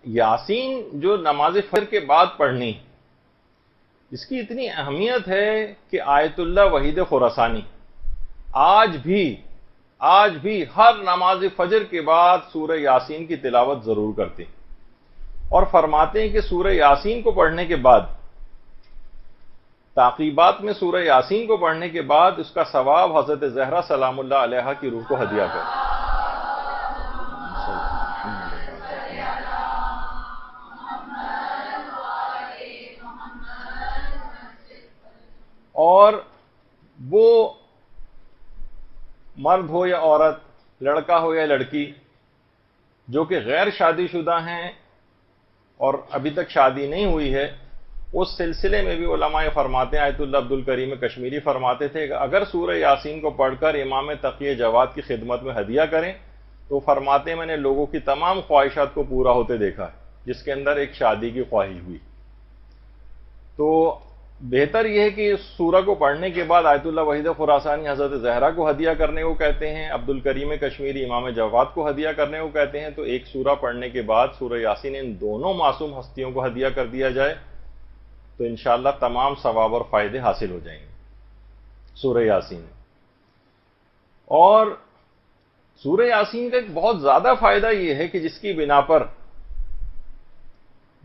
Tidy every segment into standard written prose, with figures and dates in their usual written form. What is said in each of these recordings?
یاسین جو نماز فجر کے بعد پڑھنی، اس کی اتنی اہمیت ہے کہ آیت اللہ وحید خراسانی آج بھی ہر نماز فجر کے بعد سورہ یاسین کی تلاوت ضرور کرتے ہیں، اور فرماتے ہیں کہ سورہ یاسین کو پڑھنے کے بعد، تعقیبات میں سورہ یاسین کو پڑھنے کے بعد اس کا ثواب حضرت زہرا سلام اللہ علیہا کی روح کو ہدیہ کرے۔ اور وہ مرد ہو یا عورت، لڑکا ہو یا لڑکی، جو کہ غیر شادی شدہ ہیں اور ابھی تک شادی نہیں ہوئی ہے، اس سلسلے میں بھی علماء فرماتے ہیں، آیت اللہ عبد الکریم کشمیری فرماتے تھے کہ اگر سورہ یاسین کو پڑھ کر امام تقی جواد کی خدمت میں ہدیہ کریں تو فرماتے ہیں میں نے لوگوں کی تمام خواہشات کو پورا ہوتے دیکھا ہے جس کے اندر ایک شادی کی خواہش ہوئی۔ تو بہتر یہ ہے کہ اس سورہ کو پڑھنے کے بعد آیت اللہ وحید خراسانی حضرت زہرا کو ہدیہ کرنے کو کہتے ہیں، عبد الکریم کشمیری امام جواد کو ہدیہ کرنے کو کہتے ہیں، تو ایک سورہ پڑھنے کے بعد سورہ یاسین ان دونوں معصوم ہستیوں کو ہدیہ کر دیا جائے تو انشاءاللہ تمام ثواب اور فائدے حاصل ہو جائیں گے سورہ یاسین۔ اور سورہ یاسین کا ایک بہت زیادہ فائدہ یہ ہے کہ جس کی بنا پر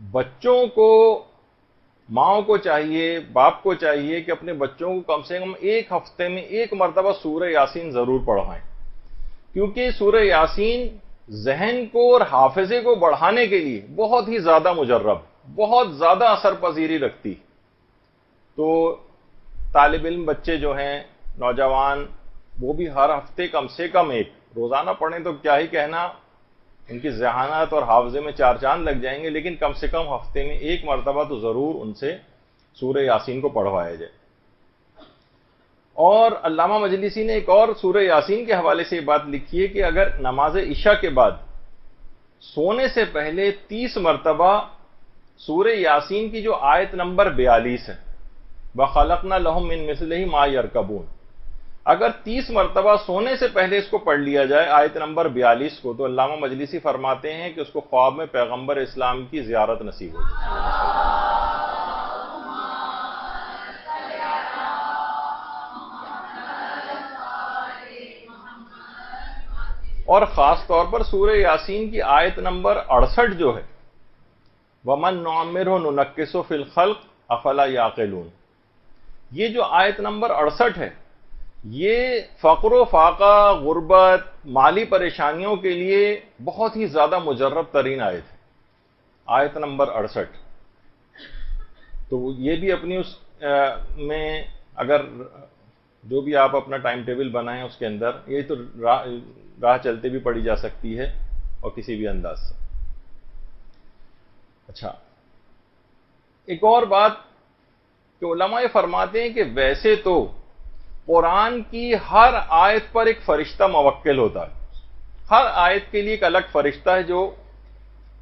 بچوں کو، ماؤں کو چاہیے، باپ کو چاہیے کہ اپنے بچوں کو کم سے کم ایک ہفتے میں ایک مرتبہ سورہ یاسین ضرور پڑھائیں، کیونکہ سورہ یاسین ذہن کو اور حافظے کو بڑھانے کے لیے بہت ہی زیادہ مجرب، بہت زیادہ اثر پذیری رکھتی۔ تو طالب علم بچے جو ہیں، نوجوان، وہ بھی ہر ہفتے کم سے کم ایک، روزانہ پڑھیں تو کیا ہی کہنا، ان کی ذہانت اور حافظے میں چار چاند لگ جائیں گے، لیکن کم سے کم ہفتے میں ایک مرتبہ تو ضرور ان سے سورہ یاسین کو پڑھوایا جائے۔ اور علامہ مجلسی نے ایک اور سورہ یاسین کے حوالے سے یہ بات لکھی ہے کہ اگر نماز عشاء کے بعد سونے سے پہلے 30 مرتبہ سورہ یاسین کی جو آیت نمبر 42 ہے، وَخَلَقْنَا لَهُم مِّن مِّثْلِهِ مَا يَرْكَبُونَ، اگر 30 مرتبہ سونے سے پہلے اس کو پڑھ لیا جائے آیت نمبر 42 کو، تو علامہ مجلسی فرماتے ہیں کہ اس کو خواب میں پیغمبر اسلام کی زیارت نصیب ہوگی۔ اور خاص طور پر سورہ یاسین کی آیت نمبر 68 جو ہے، وَمَن نُعَمِّرْهُ نُنَكِّسُهُ فِي الْخَلْقِ أَفَلَا يَعْقِلُونَ، یہ جو آیت نمبر 68 ہے، یہ فقر و فاقہ، غربت، مالی پریشانیوں کے لیے بہت ہی زیادہ مجرب ترین آیت ہے، آیت نمبر 68۔ تو یہ بھی اپنی اس میں اگر جو بھی آپ اپنا ٹائم ٹیبل بنائیں اس کے اندر، یہ تو راہ چلتے بھی پڑھی جا سکتی ہے اور کسی بھی انداز سے۔ اچھا، ایک اور بات کہ علماء فرماتے ہیں کہ ویسے تو قرآن کی ہر آیت پر ایک فرشتہ موکل ہوتا ہے، ہر آیت کے لیے ایک الگ فرشتہ ہے جو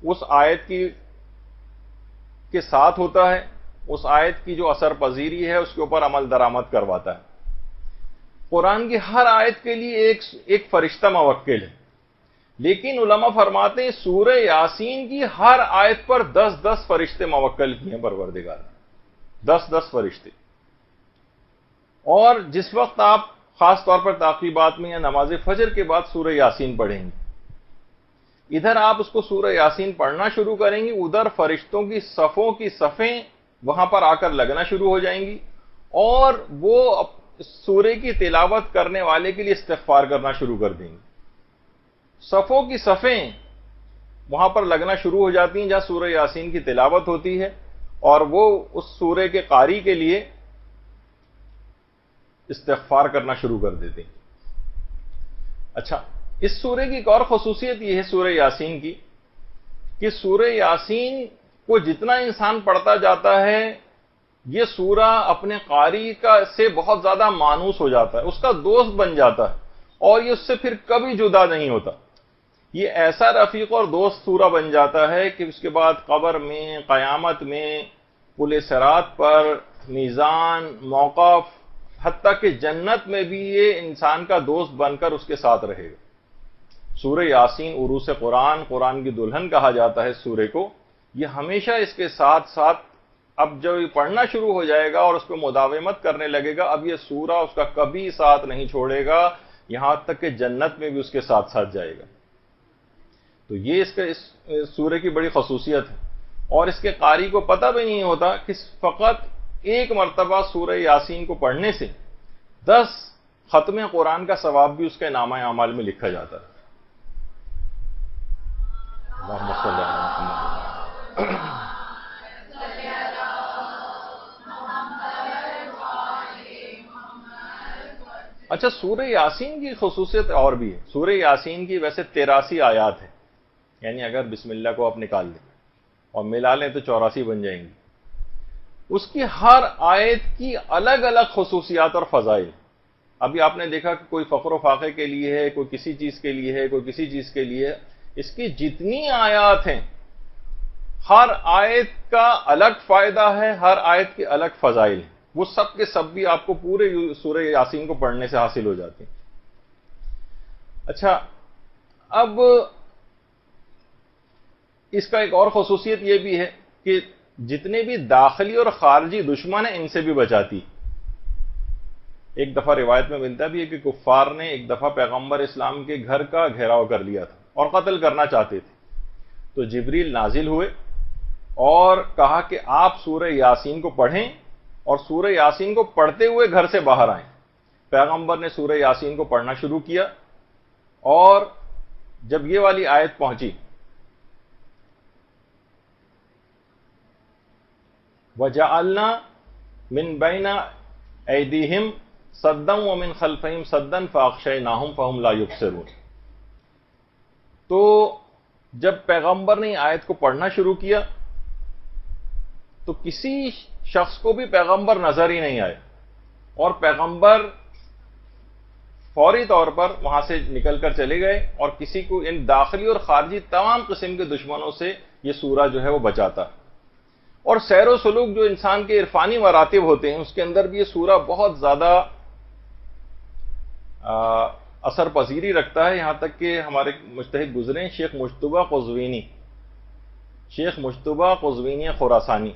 اس آیت کے ساتھ ہوتا ہے، اس آیت کی جو اثر پذیری ہے اس کے اوپر عمل درآمد کرواتا ہے۔ قرآن کی ہر آیت کے لیے ایک فرشتہ موکل ہے، لیکن علماء فرماتے ہیں سورہ یاسین کی ہر آیت پر 10 فرشتے موکل کیے ہیں پروردگار نے، 10 فرشتے۔ اور جس وقت آپ خاص طور پر تعقیبات میں یا نماز فجر کے بعد سورہ یاسین پڑھیں گے، ادھر آپ اس کو سورہ یاسین پڑھنا شروع کریں گے، ادھر فرشتوں کی صفوں کی صفیں وہاں پر آ کر لگنا شروع ہو جائیں گی، اور وہ سورہ کی تلاوت کرنے والے کے لیے استغفار کرنا شروع کر دیں گے۔ صفوں کی صفیں وہاں پر لگنا شروع ہو جاتی ہیں جہاں سورہ یاسین کی تلاوت ہوتی ہے، اور وہ اس سورہ کے قاری کے لیے استغفار کرنا شروع کر دیتے ہیں۔ اچھا، اس سورہ کی ایک اور خصوصیت یہ ہے سورہ یاسین کی کہ سورہ یاسین کو جتنا انسان پڑھتا جاتا ہے، یہ سورہ اپنے قاری سے بہت زیادہ مانوس ہو جاتا ہے، اس کا دوست بن جاتا ہے، اور یہ اس سے پھر کبھی جدا نہیں ہوتا۔ یہ ایسا رفیق اور دوست سورہ بن جاتا ہے کہ اس کے بعد قبر میں، قیامت میں، پل صراط پر، میزان، موقف، حتیٰ کہ جنت میں بھی یہ انسان کا دوست بن کر اس کے ساتھ رہے گا۔ سورہ یاسین عروس قرآن، قرآن کی دلہن کہا جاتا ہے سورہ کو. یہ ہمیشہ اس کے ساتھ ساتھ اب جب یہ پڑھنا شروع ہو جائے گا اور اس پہ مداومت کرنے لگے گا، اب یہ سورہ اس کا کبھی ساتھ نہیں چھوڑے گا، یہاں تک کہ جنت میں بھی اس کے ساتھ ساتھ جائے گا. تو یہ اس سورہ کی بڑی خصوصیت ہے. اور اس کے قاری کو پتہ بھی نہیں ہوتا کہ فقط ایک مرتبہ سورہ یاسین کو پڑھنے سے 10 ختم قرآن کا ثواب بھی اس کے نامہ اعمال میں لکھا جاتا ہے. اللہم صلی علی محمد. اچھا، سورہ یاسین کی خصوصیت اور بھی ہے. سورہ یاسین کی ویسے 83 آیات ہیں، یعنی اگر بسم اللہ کو آپ نکال دیں اور ملا لیں تو 84 بن جائیں گی. اس کی ہر آیت کی الگ الگ خصوصیات اور فضائل. ابھی آپ نے دیکھا کہ کوئی فقر و فاقے کے لیے ہے، کوئی کسی چیز کے لیے ہے، کوئی کسی چیز کے لیے ہے. اس کی جتنی آیات ہیں، ہر آیت کا الگ فائدہ ہے، ہر آیت کی الگ فضائل ہیں. وہ سب کے سب بھی آپ کو پورے سورہ یاسین کو پڑھنے سے حاصل ہو جاتے ہیں. اچھا، اب اس کا ایک اور خصوصیت یہ بھی ہے کہ جتنے بھی داخلی اور خارجی دشمن ہیں ان سے بھی بچاتی. ایک دفعہ روایت میں ملتا بھی ہے کہ کفار نے ایک دفعہ پیغمبر اسلام کے گھر کا گھیراؤ کر لیا تھا اور قتل کرنا چاہتے تھے. تو جبریل نازل ہوئے اور کہا کہ آپ سورہ یاسین کو پڑھیں اور سورہ یاسین کو پڑھتے ہوئے گھر سے باہر آئیں. پیغمبر نے سورہ یاسین کو پڑھنا شروع کیا اور جب یہ والی آیت پہنچی وَجَعَلْنَا مِن بَيْنَ أَيْدِيهِمْ سَدًّا وَمِنْ خَلْفِهِمْ سَدًّا فَأَغْشَيْنَاهُمْ فَهُمْ لَا يُبْصِرُونَ. تو جب پیغمبر نے آیت کو پڑھنا شروع کیا تو کسی شخص کو بھی پیغمبر نظر ہی نہیں آئے اور پیغمبر فوری طور پر وہاں سے نکل کر چلے گئے اور کسی کو ان داخلی اور خارجی تمام قسم کے دشمنوں سے یہ سورہ جو ہے وہ بچاتا. اور سیر و سلوک جو انسان کے عرفانی مراتب ہوتے ہیں اس کے اندر بھی یہ سورہ بہت زیادہ اثر پذیری رکھتا ہے. یہاں تک کہ ہمارے مجتہد گزرے شیخ مجتبیٰ قزوینی خراسانی،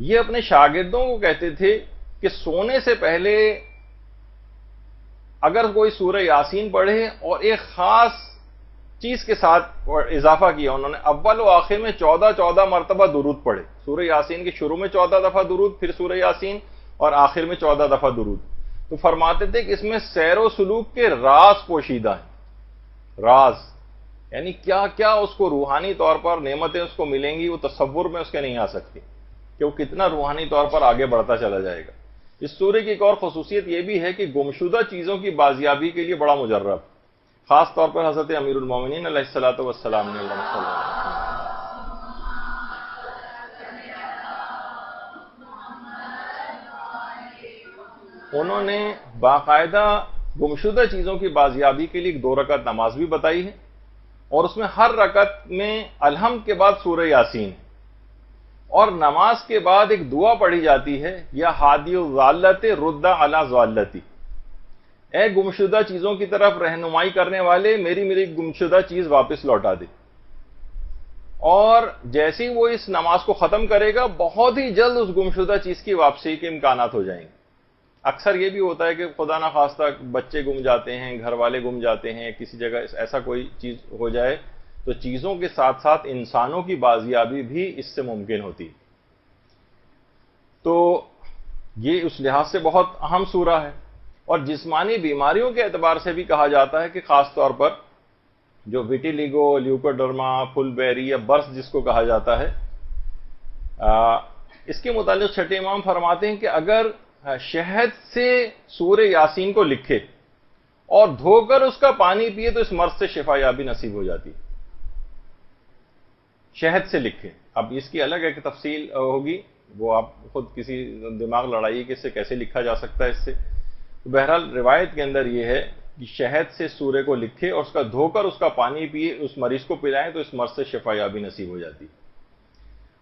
یہ اپنے شاگردوں کو کہتے تھے کہ سونے سے پہلے اگر کوئی سورہ یاسین پڑھے اور ایک خاص چیز کے ساتھ اضافہ کیا، انہوں نے اول و آخر میں 14 مرتبہ درود پڑھے. سورہ یاسین کے شروع میں 14 دفعہ درود، پھر سورہ یاسین، اور آخر میں 14 دفعہ درود. تو فرماتے تھے کہ اس میں سیر و سلوک کے راز پوشیدہ ہیں. راز یعنی کیا کیا اس کو روحانی طور پر نعمتیں اس کو ملیں گی، وہ تصور میں اس کے نہیں آ سکتی کہ وہ کتنا روحانی طور پر آگے بڑھتا چلا جائے گا. اس سورہ کی ایک اور خصوصیت یہ بھی ہے کہ گمشدہ چیزوں کی بازیابی کے لیے بڑا مجرب، خاص طور پر حضرت امیر المومنین علیہ الصلوۃ والسلام نے انہوں نے باقاعدہ گمشدہ چیزوں کی بازیابی کے لیے 2 رکعت نماز بھی بتائی ہے اور اس میں ہر رکعت میں الحمد کے بعد سورہ یاسین، اور نماز کے بعد ایک دعا پڑھی جاتی ہے، یا ہادی الضالۃ رد علی ضالتی، اے گمشدہ چیزوں کی طرف رہنمائی کرنے والے میری گمشدہ چیز واپس لوٹا دے. اور جیسے ہی وہ اس نماز کو ختم کرے گا بہت ہی جلد اس گمشدہ چیز کی واپسی کے امکانات ہو جائیں گے. اکثر یہ بھی ہوتا ہے کہ خدا نخواستہ بچے گم جاتے ہیں، گھر والے گم جاتے ہیں، کسی جگہ ایسا کوئی چیز ہو جائے تو چیزوں کے ساتھ ساتھ انسانوں کی بازیابی بھی اس سے ممکن ہوتی. تو یہ اس لحاظ سے بہت اہم سورہ ہے. اور جسمانی بیماریوں کے اعتبار سے بھی کہا جاتا ہے کہ خاص طور پر جو ویٹیلیگو، لیوکوڈرما، فل بیری یا برس جس کو کہا جاتا ہے، اس کے متعلق چھٹے امام فرماتے ہیں کہ اگر شہد سے سورہ یاسین کو لکھے اور دھو کر اس کا پانی پیے تو اس مرض سے شفا یابی نصیب ہو جاتی. شہد سے لکھے. اب اس کی الگ ایک تفصیل ہوگی، وہ آپ خود کسی دماغ لڑائیے کہ اس سے کیسے لکھا جا سکتا ہے. اس سے بہرحال روایت کے اندر یہ ہے کہ شہد سے سورہ کو لکھے اور اس کا دھو کر اس کا پانی پیے، اس مریض کو پلائیں تو اس مرض سے شفا یابی نصیب ہو جاتی.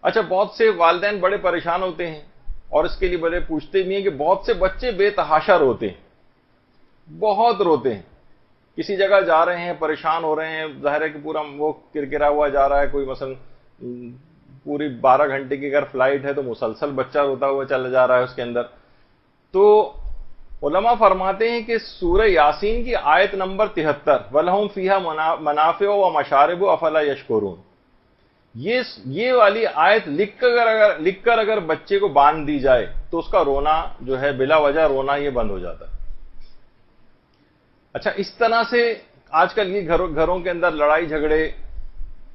اچھا، بہت سے والدین بڑے پریشان ہوتے ہیں اور اس کے لیے بڑے پوچھتے بھی ہیں کہ بہت سے بچے بے تحاشا روتے ہیں، بہت روتے ہیں کسی جگہ جا رہے ہیں پریشان ہو رہے ہیں، ظاہر ہے کہ پورا وہ کرکرا ہوا جا رہا ہے، کوئی مثلا پوری 12 گھنٹے کی اگر فلائٹ ہے تو مسلسل بچہ روتا ہوا چلا جا رہا ہے اس کے اندر. تو علماء فرماتے ہیں کہ سورہ یاسین کی آیت نمبر 73 وَلَهُمْ فِيهَا مَنَافِعُ وَمَشَارِبُ أَفَلَا يَشْكُرُونَ، یہ والی آیت لکھ کر اگر بچے کو باندھ دی جائے تو اس کا رونا جو ہے بلا وجہ رونا یہ بند ہو جاتا ہے. اچھا، اس طرح سے آج کل یہ گھروں کے اندر لڑائی جھگڑے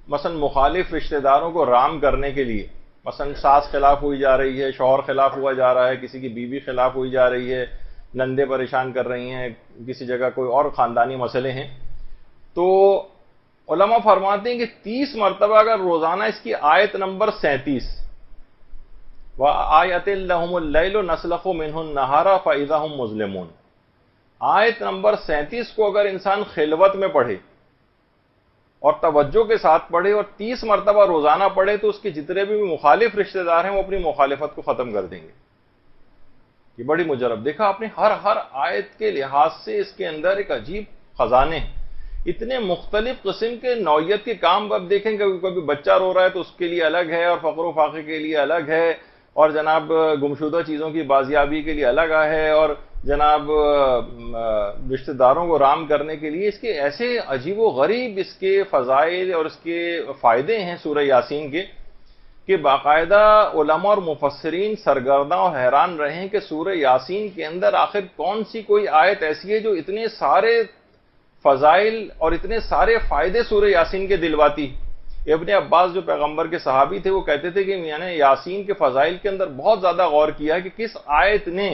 مثلا مخالف رشتہ داروں کو رام کرنے کے لیے، مثلا ساس خلاف ہوئی جا رہی ہے، شوہر خلاف ہوا جا رہا ہے، کسی کی بیوی خلاف ہوئی جا رہی ہے، نندے پریشان کر رہی ہیں، کسی جگہ کوئی اور خاندانی مسئلے ہیں، تو علماء فرماتے ہیں کہ 30 مرتبہ اگر روزانہ اس کی آیت نمبر 37 وَآیَةٍ لَهُمُ اللَّيْلُ نَسْلَخُ مِنْهُ النَّهَارَ فَإِذَا هُمْ مُظْلِمُونَ، آیت نمبر 37 کو اگر انسان خلوت میں پڑھے اور توجہ کے ساتھ پڑھے اور 30 مرتبہ روزانہ پڑھے تو اس کے جتنے بھی مخالف رشتہ دار ہیں وہ اپنی مخالفت کو ختم کر دیں گے. یہ بڑی مجرب، دیکھا آپ نے، ہر آیت کے لحاظ سے اس کے اندر ایک عجیب خزانے ہیں، اتنے مختلف قسم کے نوعیت کے کام. اب دیکھیں کہ کبھی بچہ رو رہا ہے تو اس کے لیے الگ ہے، اور فقر و فاقے کے لیے الگ ہے، اور جناب گمشدہ چیزوں کی بازیابی کے لیے الگ ہے، اور جناب رشتہ داروں کو رام کرنے کے لیے اس کے ایسے عجیب و غریب اس کے فضائل اور اس کے فائدے ہیں سورہ یاسین کے، کہ باقاعدہ علماء اور مفسرین سرگرداں اور حیران رہے ہیں کہ سورہ یاسین کے اندر آخر کون سی کوئی آیت ایسی ہے جو اتنے سارے فضائل اور اتنے سارے فائدے سورہ یاسین کے دلواتی. ابن عباس جو پیغمبر کے صحابی تھے وہ کہتے تھے کہ میں نے یاسین کے فضائل کے اندر بہت زیادہ غور کیا کہ کس آیت نے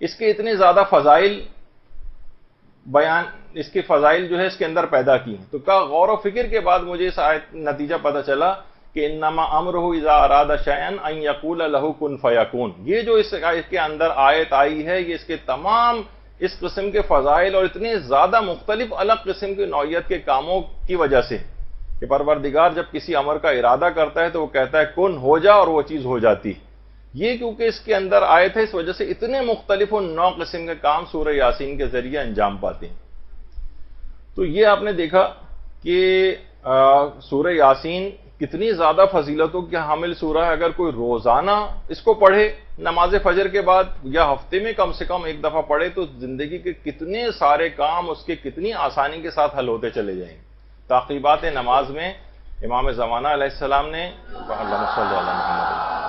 اس کے اتنے زیادہ فضائل بیان، اس کے فضائل جو ہے اس کے اندر پیدا کی ہیں. تو کا غور و فکر کے بعد مجھے اس آیت نتیجہ پتہ چلا کہ انما امرہ اذا اراد شیئا ان یقول له کن فیکون. یہ جو اس آیت کے اندر آیت آئی ہے یہ اس کے تمام اس قسم کے فضائل اور اتنے زیادہ مختلف الگ قسم کی نوعیت کے کاموں کی وجہ سے کہ پروردگار جب کسی امر کا ارادہ کرتا ہے تو وہ کہتا ہے کن ہو جا اور وہ چیز ہو جاتی. یہ کیونکہ اس کے اندر آیت ہے اس وجہ سے اتنے مختلف و نو قسم کے کام سورہ یاسین کے ذریعے انجام پاتے ہیں. تو یہ آپ نے دیکھا کہ سورہ یاسین کتنی زیادہ فضیلتوں کی حامل سورہ ہے. اگر کوئی روزانہ اس کو پڑھے نماز فجر کے بعد یا ہفتے میں کم سے کم ایک دفعہ پڑھے تو زندگی کے کتنے سارے کام اس کے کتنی آسانی کے ساتھ حل ہوتے چلے جائیں. تعقیبات نماز میں امام زمانہ علیہ السلام نے اللہم صلی علی محمد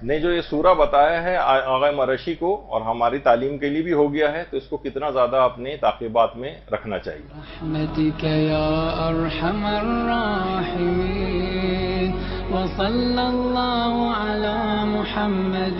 نے جو یہ سورہ بتایا ہے آغا مرشی کو اور ہماری تعلیم کے لیے بھی ہو گیا ہے، تو اس کو کتنا زیادہ اپنے تعقیبات میں رکھنا چاہیے. رحمتک یا ارحم الراحمین وصلی اللہ علی محمد